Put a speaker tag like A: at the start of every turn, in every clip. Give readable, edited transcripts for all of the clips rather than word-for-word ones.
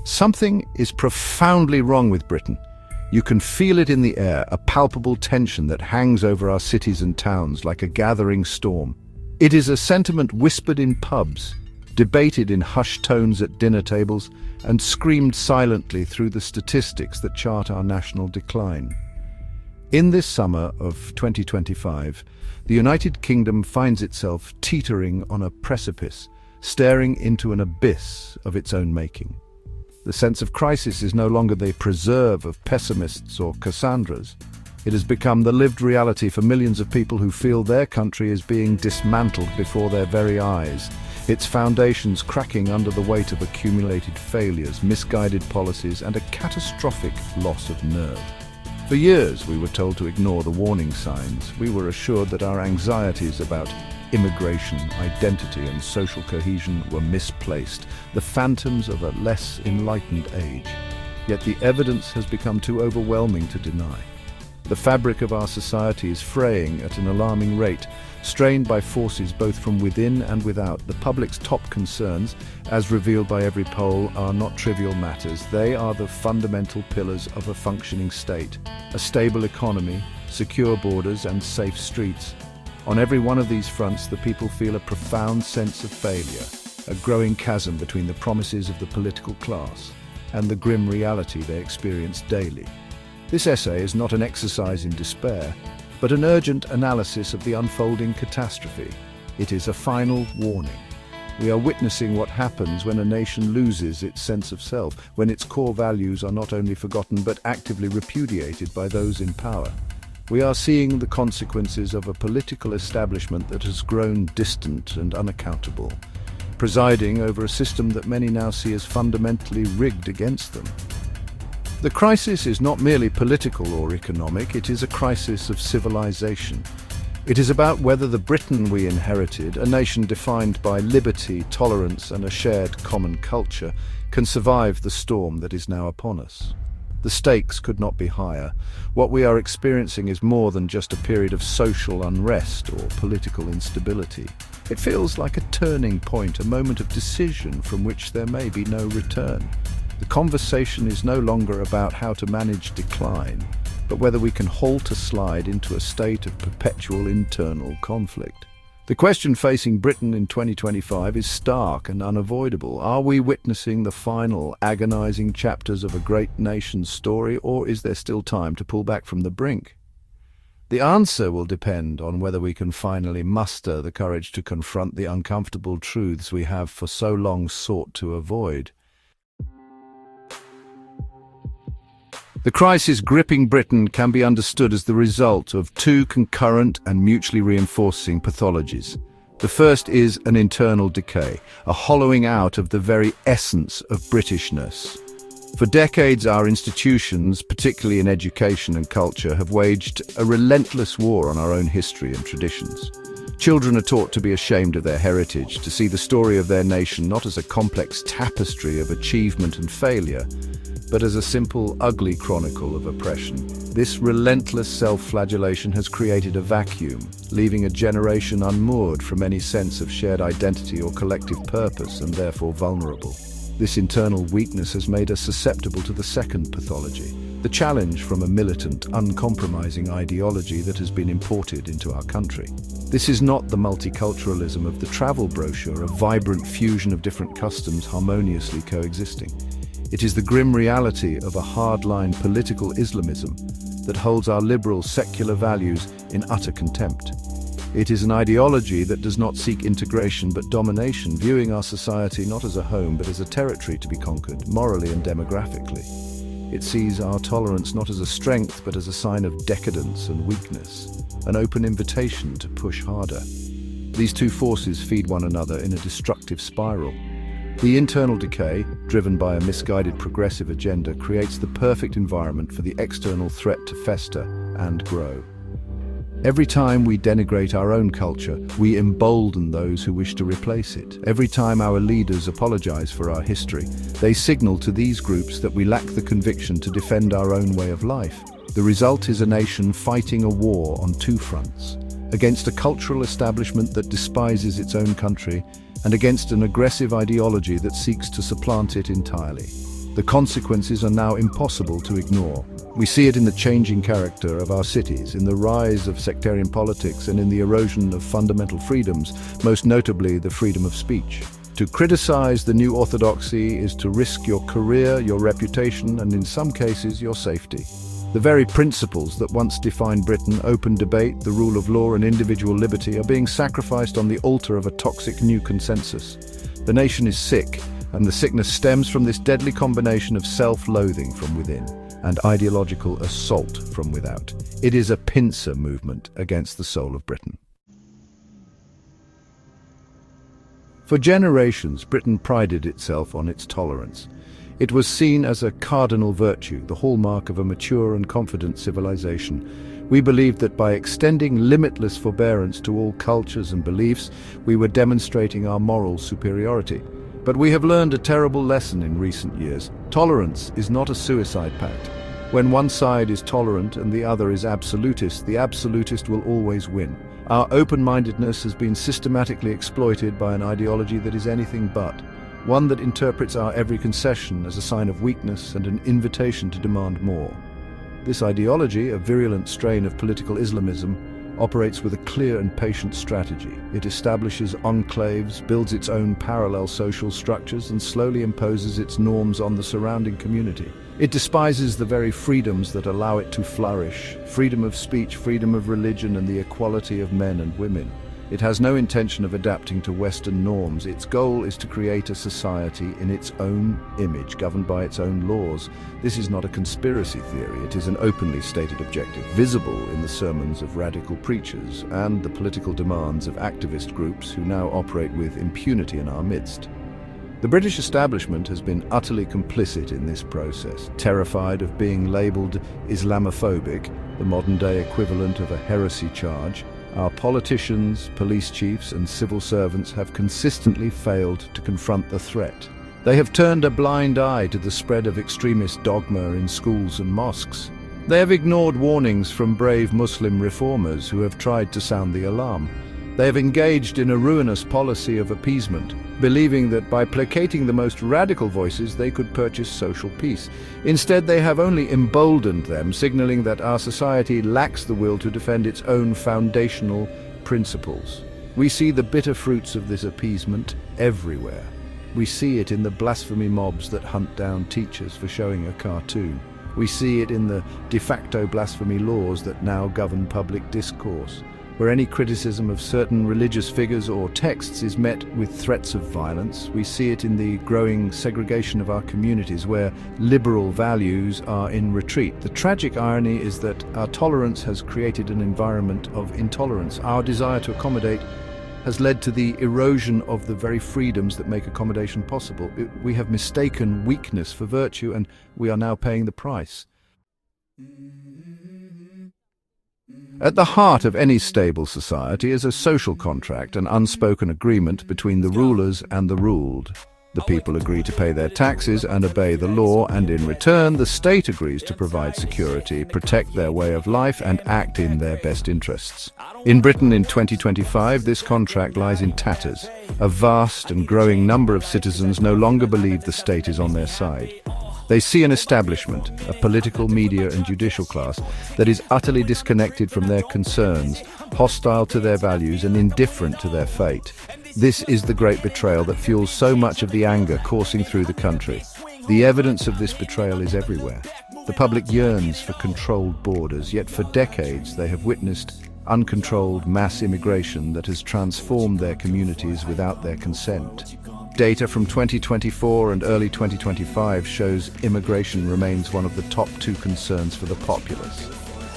A: Something is profoundly wrong with Britain. You can feel it in the air, a palpable tension that hangs over our cities and towns like a gathering storm. It is a sentiment whispered in pubs, debated in hushed tones at dinner tables, and screamed silently through the statistics that chart our national decline. In this summer of 2025, the United Kingdom finds itself teetering on a precipice, staring into an abyss of its own making. The sense of crisis is no longer the preserve of pessimists or Cassandras. It has become the lived reality for millions of people who feel their country is being dismantled before their very eyes, its foundations cracking under the weight of accumulated failures, misguided policies, and a catastrophic loss of nerve. For years, we were told to ignore the warning signs. We were assured that our anxieties about immigration, identity, and social cohesion were misplaced, the phantoms of a less enlightened age. Yet the evidence has become too overwhelming to deny. The fabric of our society is fraying at an alarming rate, strained by forces both from within and without. The public's top concerns, as revealed by every poll, are not trivial matters. They are the fundamental pillars of a functioning state: a stable economy, secure borders, and safe streets. On every one of these fronts, the people feel a profound sense of failure, a growing chasm between the promises of the political class and the grim reality they experience daily. This essay is not an exercise in despair, but an urgent analysis of the unfolding catastrophe. It is a final warning. We are witnessing what happens when a nation loses its sense of self, when its core values are not only forgotten but actively repudiated by those in power. We are seeing the consequences of a political establishment that has grown distant and unaccountable, presiding over a system that many now see as fundamentally rigged against them. The crisis is not merely political or economic, it is a crisis of civilization. It is about whether the Britain we inherited, a nation defined by liberty, tolerance, and a shared common culture, can survive the storm that is now upon us. The stakes could not be higher. What we are experiencing is more than just a period of social unrest or political instability. It feels like a turning point, a moment of decision from which there may be no return. The conversation is no longer about how to manage decline, but whether we can halt a slide into a state of perpetual internal conflict. The question facing Britain in 2025 is stark and unavoidable. Are we witnessing the final, agonizing chapters of a great nation's story, or is there still time to pull back from the brink? The answer will depend on whether we can finally muster the courage to confront the uncomfortable truths we have for so long sought to avoid. The crisis gripping Britain can be understood as the result of two concurrent and mutually reinforcing pathologies. The first is an internal decay, a hollowing out of the very essence of Britishness. For decades, our institutions, particularly in education and culture, have waged a relentless war on our own history and traditions. Children are taught to be ashamed of their heritage, to see the story of their nation not as a complex tapestry of achievement and failure, but as a simple, ugly chronicle of oppression. This relentless self-flagellation has created a vacuum, leaving a generation unmoored from any sense of shared identity or collective purpose, and therefore vulnerable. This internal weakness has made us susceptible to the second pathology, the challenge from a militant, uncompromising ideology that has been imported into our country. This is not the multiculturalism of the travel brochure, a vibrant fusion of different customs harmoniously coexisting. It is the grim reality of a hardline political Islamism that holds our liberal secular values in utter contempt. It is an ideology that does not seek integration but domination, viewing our society not as a home but as a territory to be conquered, morally and demographically. It sees our tolerance not as a strength but as a sign of decadence and weakness, an open invitation to push harder. These two forces feed one another in a destructive spiral. The internal decay, driven by a misguided progressive agenda, creates the perfect environment for the external threat to fester and grow. Every time we denigrate our own culture, we embolden those who wish to replace it. Every time our leaders apologize for our history, they signal to these groups that we lack the conviction to defend our own way of life. The result is a nation fighting a war on two fronts, against a cultural establishment that despises its own country and against an aggressive ideology that seeks to supplant it entirely. The consequences are now impossible to ignore. We see it in the changing character of our cities, in the rise of sectarian politics, and in the erosion of fundamental freedoms, most notably the freedom of speech. To criticize the new orthodoxy is to risk your career, your reputation, and in some cases, your safety. The very principles that once defined Britain, open debate, the rule of law, and individual liberty, are being sacrificed on the altar of a toxic new consensus. The nation is sick, and the sickness stems from this deadly combination of self-loathing from within and ideological assault from without. It is a pincer movement against the soul of Britain. For generations, Britain prided itself on its tolerance. It was seen as a cardinal virtue, the hallmark of a mature and confident civilization. We believed that by extending limitless forbearance to all cultures and beliefs, we were demonstrating our moral superiority. But we have learned a terrible lesson in recent years. Tolerance is not a suicide pact. When one side is tolerant and the other is absolutist, the absolutist will always win. Our open-mindedness has been systematically exploited by an ideology that is anything but. One that interprets our every concession as a sign of weakness and an invitation to demand more. This ideology, a virulent strain of political Islamism, operates with a clear and patient strategy. It establishes enclaves, builds its own parallel social structures, and slowly imposes its norms on the surrounding community. It despises the very freedoms that allow it to flourish: freedom of speech, freedom of religion, and the equality of men and women. It has no intention of adapting to Western norms. Its goal is to create a society in its own image, governed by its own laws. This is not a conspiracy theory. It is an openly stated objective, visible in the sermons of radical preachers and the political demands of activist groups who now operate with impunity in our midst. The British establishment has been utterly complicit in this process, terrified of being labelled Islamophobic, the modern-day equivalent of a heresy charge. Our politicians, police chiefs, and civil servants have consistently failed to confront the threat. They have turned a blind eye to the spread of extremist dogma in schools and mosques. They have ignored warnings from brave Muslim reformers who have tried to sound the alarm. They have engaged in a ruinous policy of appeasement, believing that by placating the most radical voices they could purchase social peace. Instead, they have only emboldened them, signaling that our society lacks the will to defend its own foundational principles. We see the bitter fruits of this appeasement everywhere. We see it in the blasphemy mobs that hunt down teachers for showing a cartoon. We see it in the de facto blasphemy laws that now govern public discourse, where any criticism of certain religious figures or texts is met with threats of violence. We see it in the growing segregation of our communities, where liberal values are in retreat. The tragic irony is that our tolerance has created an environment of intolerance. Our desire to accommodate has led to the erosion of the very freedoms that make accommodation possible. We have mistaken weakness for virtue, and we are now paying the price. At the heart of any stable society is a social contract, an unspoken agreement between the rulers and the ruled. The people agree to pay their taxes and obey the law, and in return the state agrees to provide security, protect their way of life, and act in their best interests. In Britain in 2025, this contract lies in tatters. A vast and growing number of citizens no longer believe the state is on their side. They see an establishment, a political, media and judicial class that is utterly disconnected from their concerns, hostile to their values and indifferent to their fate. This is the great betrayal that fuels so much of the anger coursing through the country. The evidence of this betrayal is everywhere. The public yearns for controlled borders, yet for decades they have witnessed uncontrolled mass immigration that has transformed their communities without their consent. Data from 2024 and early 2025 shows immigration remains one of the top two concerns for the populace.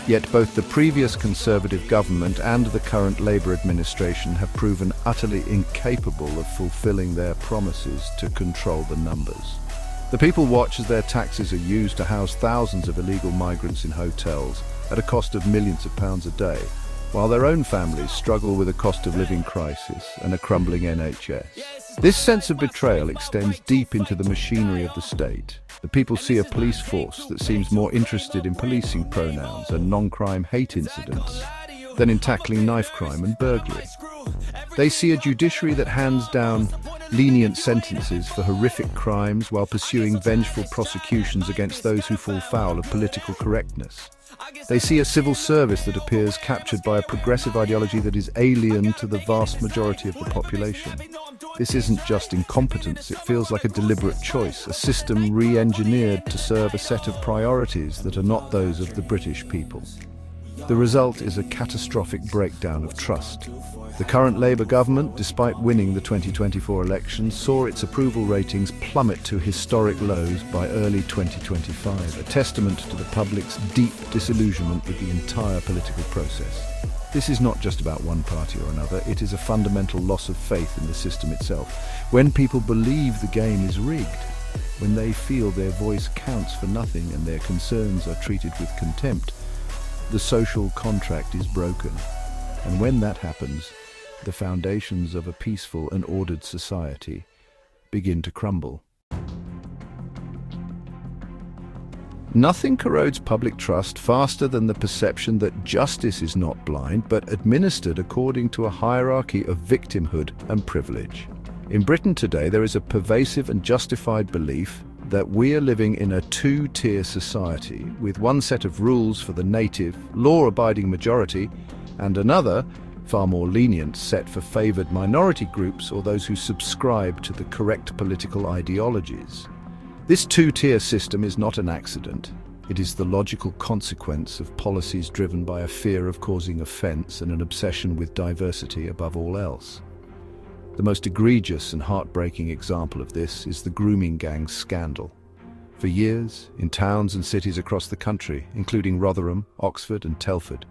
A: Yet both the previous Conservative government and the current Labour administration have proven utterly incapable of fulfilling their promises to control the numbers. The people watch as their taxes are used to house thousands of illegal migrants in hotels at a cost of millions of pounds a day, while their own families struggle with a cost of living crisis and a crumbling NHS. This sense of betrayal extends deep into the machinery of the state. The people see a police force that seems more interested in policing pronouns and non-crime hate incidents than in tackling knife crime and burglary. They see a judiciary that hands down lenient sentences for horrific crimes while pursuing vengeful prosecutions against those who fall foul of political correctness. They see a civil service that appears captured by a progressive ideology that is alien to the vast majority of the population. This isn't just incompetence, it feels like a deliberate choice, a system re-engineered to serve a set of priorities that are not those of the British people. The result is a catastrophic breakdown of trust. The current Labour government, despite winning the 2024 elections, saw its approval ratings plummet to historic lows by early 2025, a testament to the public's deep disillusionment with the entire political process. This is not just about one party or another, it is a fundamental loss of faith in the system itself. When people believe the game is rigged, when they feel their voice counts for nothing and their concerns are treated with contempt, the social contract is broken. And when that happens, the foundations of a peaceful and ordered society begin to crumble. Nothing corrodes public trust faster than the perception that justice is not blind, but administered according to a hierarchy of victimhood and privilege. In Britain today, there is a pervasive and justified belief that we are living in a two-tier society, with one set of rules for the native, law-abiding majority, and another, far more lenient, set for favoured minority groups or those who subscribe to the correct political ideologies. This two-tier system is not an accident. It is the logical consequence of policies driven by a fear of causing offence and an obsession with diversity above all else. The most egregious and heartbreaking example of this is the grooming gang scandal. For years, in towns and cities across the country, including Rotherham, Oxford and Telford,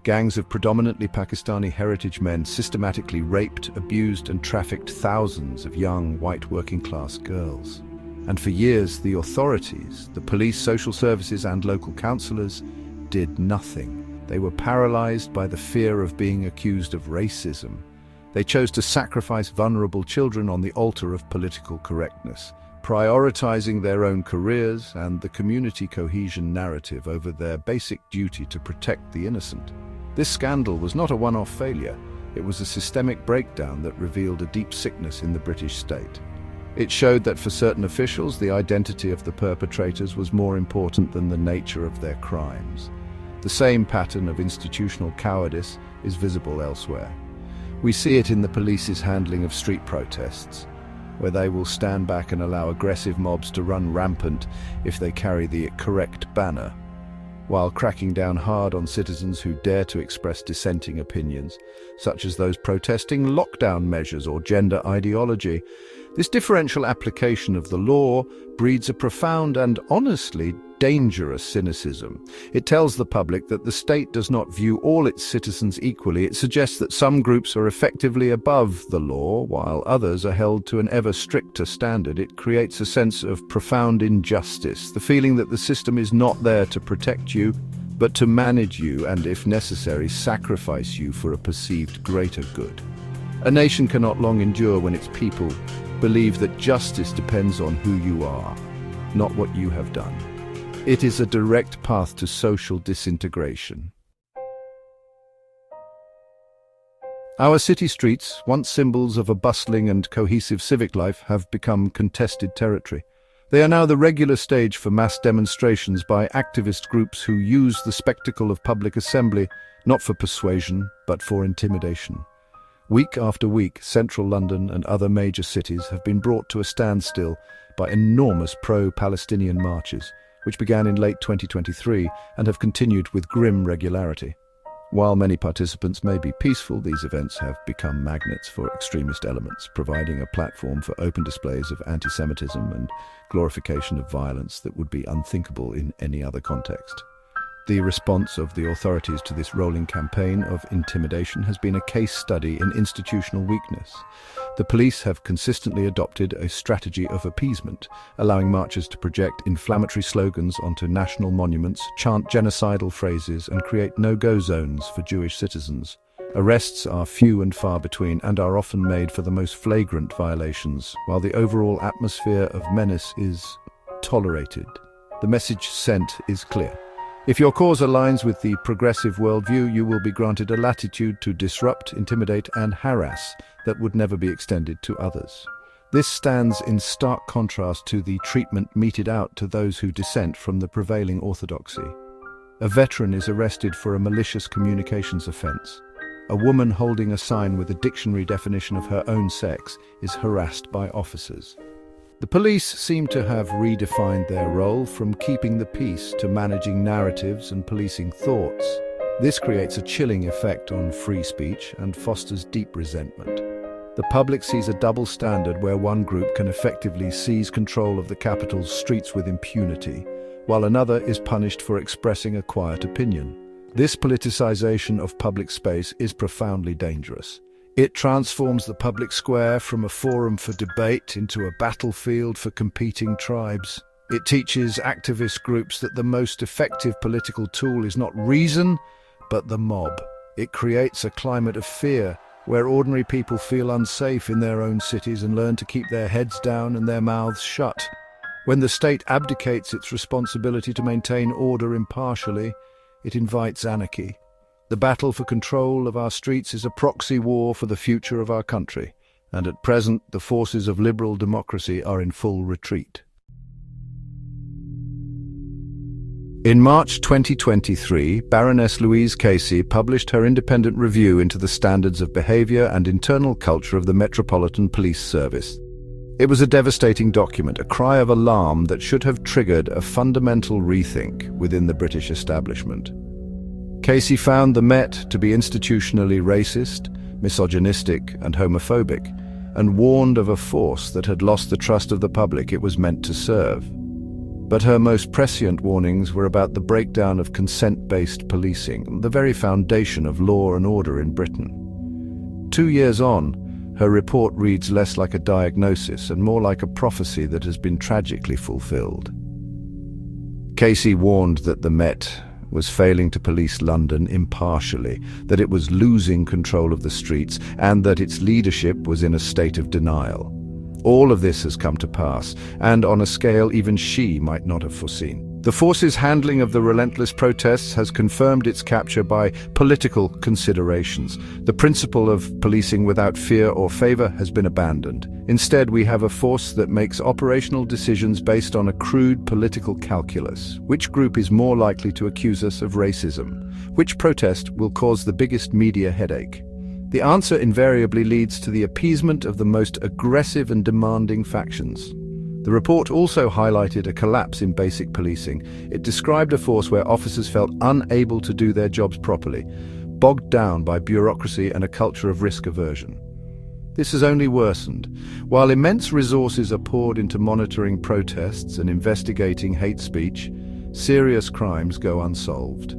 A: gangs of predominantly Pakistani heritage men systematically raped, abused and trafficked thousands of young, white working-class girls. And for years, the authorities, the police, social services and local councillors did nothing. They were paralysed by the fear of being accused of racism. They chose to sacrifice vulnerable children on the altar of political correctness, prioritizing their own careers and the community cohesion narrative over their basic duty to protect the innocent. This scandal was not a one-off failure. It was a systemic breakdown that revealed a deep sickness in the British state. It showed that for certain officials, the identity of the perpetrators was more important than the nature of their crimes. The same pattern of institutional cowardice is visible elsewhere. We see it in the police's handling of street protests, where they will stand back and allow aggressive mobs to run rampant if they carry the correct banner, while cracking down hard on citizens who dare to express dissenting opinions, such as those protesting lockdown measures or gender ideology. This differential application of the law breeds a profound and honestly dangerous cynicism. It tells the public that the state does not view all its citizens equally. It suggests that some groups are effectively above the law, while others are held to an ever stricter standard. It creates a sense of profound injustice, the feeling that the system is not there to protect you, but to manage you and, if necessary, sacrifice you for a perceived greater good. A nation cannot long endure when its people believe that justice depends on who you are, not what you have done. It is a direct path to social disintegration. Our city streets, once symbols of a bustling and cohesive civic life, have become contested territory. They are now the regular stage for mass demonstrations by activist groups who use the spectacle of public assembly not for persuasion, but for intimidation. Week after week, central London and other major cities have been brought to a standstill by enormous pro-Palestinian marches, which began in late 2023 and have continued with grim regularity. While many participants may be peaceful, these events have become magnets for extremist elements, providing a platform for open displays of anti-Semitism and glorification of violence that would be unthinkable in any other context. The response of the authorities to this rolling campaign of intimidation has been a case study in institutional weakness. The police have consistently adopted a strategy of appeasement, allowing marchers to project inflammatory slogans onto national monuments, chant genocidal phrases, and create no-go zones for Jewish citizens. Arrests are few and far between and are often made for the most flagrant violations, while the overall atmosphere of menace is tolerated. The message sent is clear. If your cause aligns with the progressive worldview, you will be granted a latitude to disrupt, intimidate, and harass that would never be extended to others. This stands in stark contrast to the treatment meted out to those who dissent from the prevailing orthodoxy. A veteran is arrested for a malicious communications offense. A woman holding a sign with a dictionary definition of her own sex is harassed by officers. The police seem to have redefined their role from keeping the peace to managing narratives and policing thoughts. This creates a chilling effect on free speech and fosters deep resentment. The public sees a double standard where one group can effectively seize control of the capital's streets with impunity, while another is punished for expressing a quiet opinion. This politicization of public space is profoundly dangerous. It transforms the public square from a forum for debate into a battlefield for competing tribes. It teaches activist groups that the most effective political tool is not reason, but the mob. It creates a climate of fear where ordinary people feel unsafe in their own cities and learn to keep their heads down and their mouths shut. When the state abdicates its responsibility to maintain order impartially, it invites anarchy. The battle for control of our streets is a proxy war for the future of our country, and at present the forces of liberal democracy are in full retreat. In March 2023, Baroness Louise Casey published her independent review into the standards of behavior and internal culture of the Metropolitan Police Service. It was a devastating document, a cry of alarm that should have triggered a fundamental rethink within the British establishment. Casey found the Met to be institutionally racist, misogynistic, and homophobic, and warned of a force that had lost the trust of the public it was meant to serve. But her most prescient warnings were about the breakdown of consent-based policing, the very foundation of law and order in Britain. 2 years on, her report reads less like a diagnosis and more like a prophecy that has been tragically fulfilled. Casey warned that the Met was failing to police London impartially, that it was losing control of the streets, and that its leadership was in a state of denial. All of this has come to pass, and on a scale even she might not have foreseen. The force's handling of the relentless protests has confirmed its capture by political considerations. The principle of policing without fear or favor has been abandoned. Instead, we have a force that makes operational decisions based on a crude political calculus. Which group is more likely to accuse us of racism? Which protest will cause the biggest media headache? The answer invariably leads to the appeasement of the most aggressive and demanding factions. The report also highlighted a collapse in basic policing. It described a force where officers felt unable to do their jobs properly, bogged down by bureaucracy and a culture of risk aversion. This has only worsened. While immense resources are poured into monitoring protests and investigating hate speech, serious crimes go unsolved.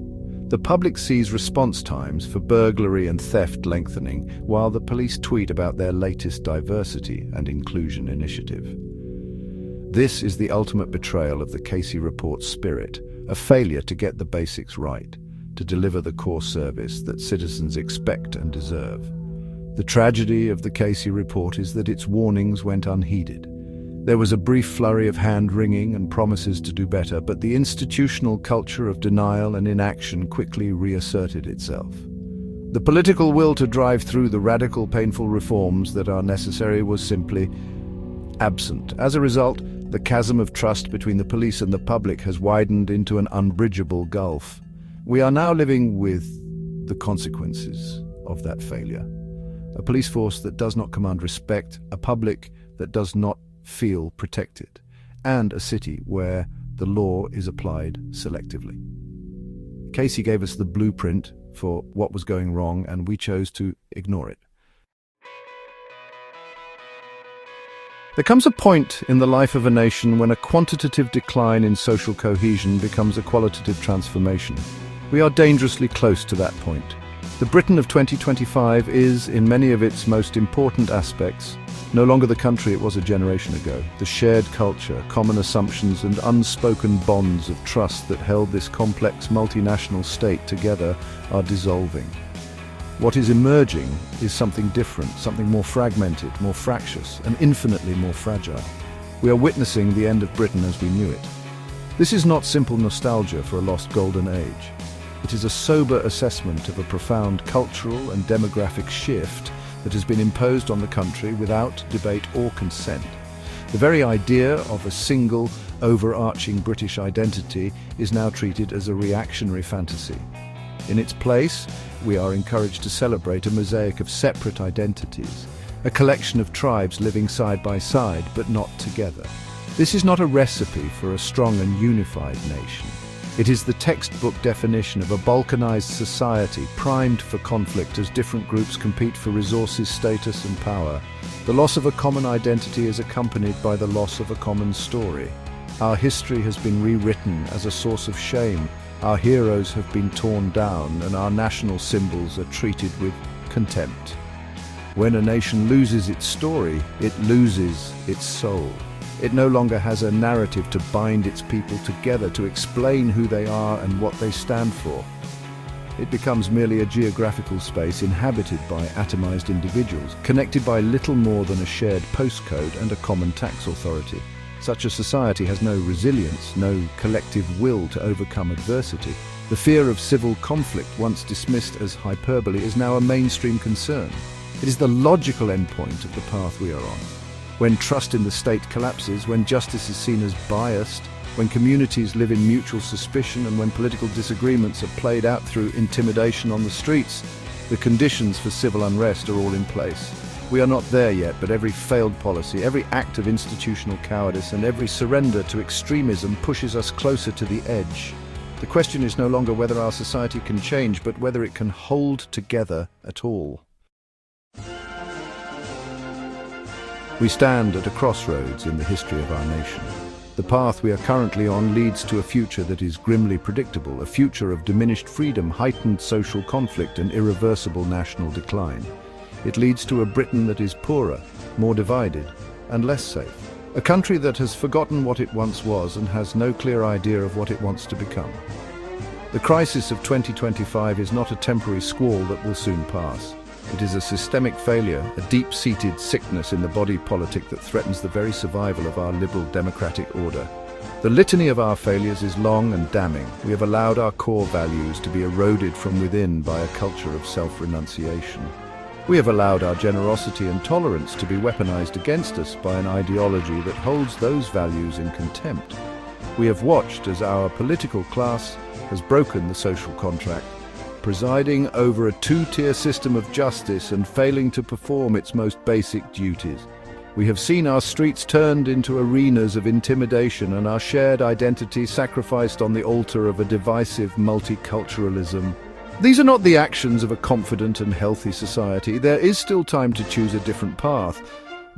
A: The public sees response times for burglary and theft lengthening, while the police tweet about their latest diversity and inclusion initiative. This is the ultimate betrayal of the Casey Report's spirit, a failure to get the basics right, to deliver the core service that citizens expect and deserve. The tragedy of the Casey Report is that its warnings went unheeded. There was a brief flurry of hand-wringing and promises to do better, but the institutional culture of denial and inaction quickly reasserted itself. The political will to drive through the radical, painful reforms that are necessary was simply absent. As a result, the chasm of trust between the police and the public has widened into an unbridgeable gulf. We are now living with the consequences of that failure. A police force that does not command respect, a public that does not feel protected, and a city where the law is applied selectively. Casey gave us the blueprint for what was going wrong, and we chose to ignore it. There comes a point in the life of a nation when a quantitative decline in social cohesion becomes a qualitative transformation. We are dangerously close to that point. The Britain of 2025 is, in many of its most important aspects, no longer the country it was a generation ago. The shared culture, common assumptions, and unspoken bonds of trust that held this complex multinational state together are dissolving. What is emerging is something different, something more fragmented, more fractious, and infinitely more fragile. We are witnessing the end of Britain as we knew it. This is not simple nostalgia for a lost golden age. It is a sober assessment of a profound cultural and demographic shift that has been imposed on the country without debate or consent. The very idea of a single, overarching British identity is now treated as a reactionary fantasy. In its place, we are encouraged to celebrate a mosaic of separate identities, a collection of tribes living side by side but not together. This is not a recipe for a strong and unified nation. It is the textbook definition of a balkanized society primed for conflict as different groups compete for resources, status and power. The loss of a common identity is accompanied by the loss of a common story. Our history has been rewritten as a source of shame. Our heroes have been torn down and our national symbols are treated with contempt. When a nation loses its story, it loses its soul. It no longer has a narrative to bind its people together, to explain who they are and what they stand for. It becomes merely a geographical space inhabited by atomized individuals, connected by little more than a shared postcode and a common tax authority. Such a society has no resilience, no collective will to overcome adversity. The fear of civil conflict, once dismissed as hyperbole, is now a mainstream concern. It is the logical endpoint of the path we are on. When trust in the state collapses, when justice is seen as biased, when communities live in mutual suspicion, and when political disagreements are played out through intimidation on the streets, the conditions for civil unrest are all in place. We are not there yet, but every failed policy, every act of institutional cowardice, and every surrender to extremism pushes us closer to the edge. The question is no longer whether our society can change, but whether it can hold together at all. We stand at a crossroads in the history of our nation. The path we are currently on leads to a future that is grimly predictable, a future of diminished freedom, heightened social conflict, and irreversible national decline. It leads to a Britain that is poorer, more divided, and less safe. A country that has forgotten what it once was and has no clear idea of what it wants to become. The crisis of 2025 is not a temporary squall that will soon pass. It is a systemic failure, a deep-seated sickness in the body politic that threatens the very survival of our liberal democratic order. The litany of our failures is long and damning. We have allowed our core values to be eroded from within by a culture of self-renunciation. We have allowed our generosity and tolerance to be weaponized against us by an ideology that holds those values in contempt. We have watched as our political class has broken the social contract, presiding over a two-tier system of justice and failing to perform its most basic duties. We have seen our streets turned into arenas of intimidation and our shared identity sacrificed on the altar of a divisive multiculturalism. These are not the actions of a confident and healthy society. There is still time to choose a different path,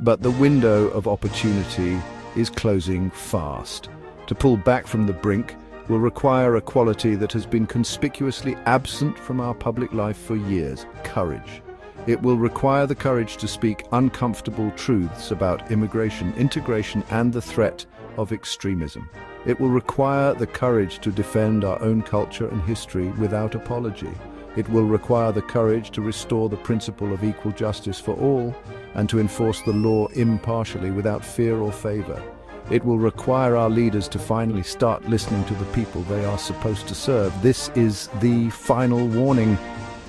A: but the window of opportunity is closing fast. To pull back from the brink will require a quality that has been conspicuously absent from our public life for years: courage. It will require the courage to speak uncomfortable truths about immigration, integration, and the threat of extremism. It will require the courage to defend our own culture and history without apology. It will require the courage to restore the principle of equal justice for all and to enforce the law impartially without fear or favor. It will require our leaders to finally start listening to the people they are supposed to serve. This is the final warning.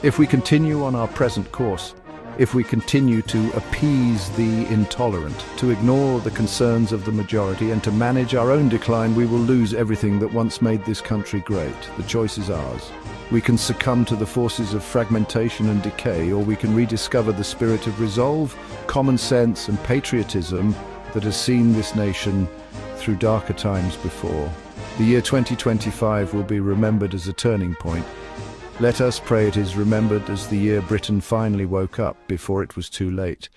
A: If we continue on our present course, if we continue to appease the intolerant, to ignore the concerns of the majority, and to manage our own decline, we will lose everything that once made this country great. The choice is ours. We can succumb to the forces of fragmentation and decay, or we can rediscover the spirit of resolve, common sense, and patriotism that has seen this nation through darker times before. The year 2025 will be remembered as a turning point. Let us pray it is remembered as the year Britain finally woke up before it was too late.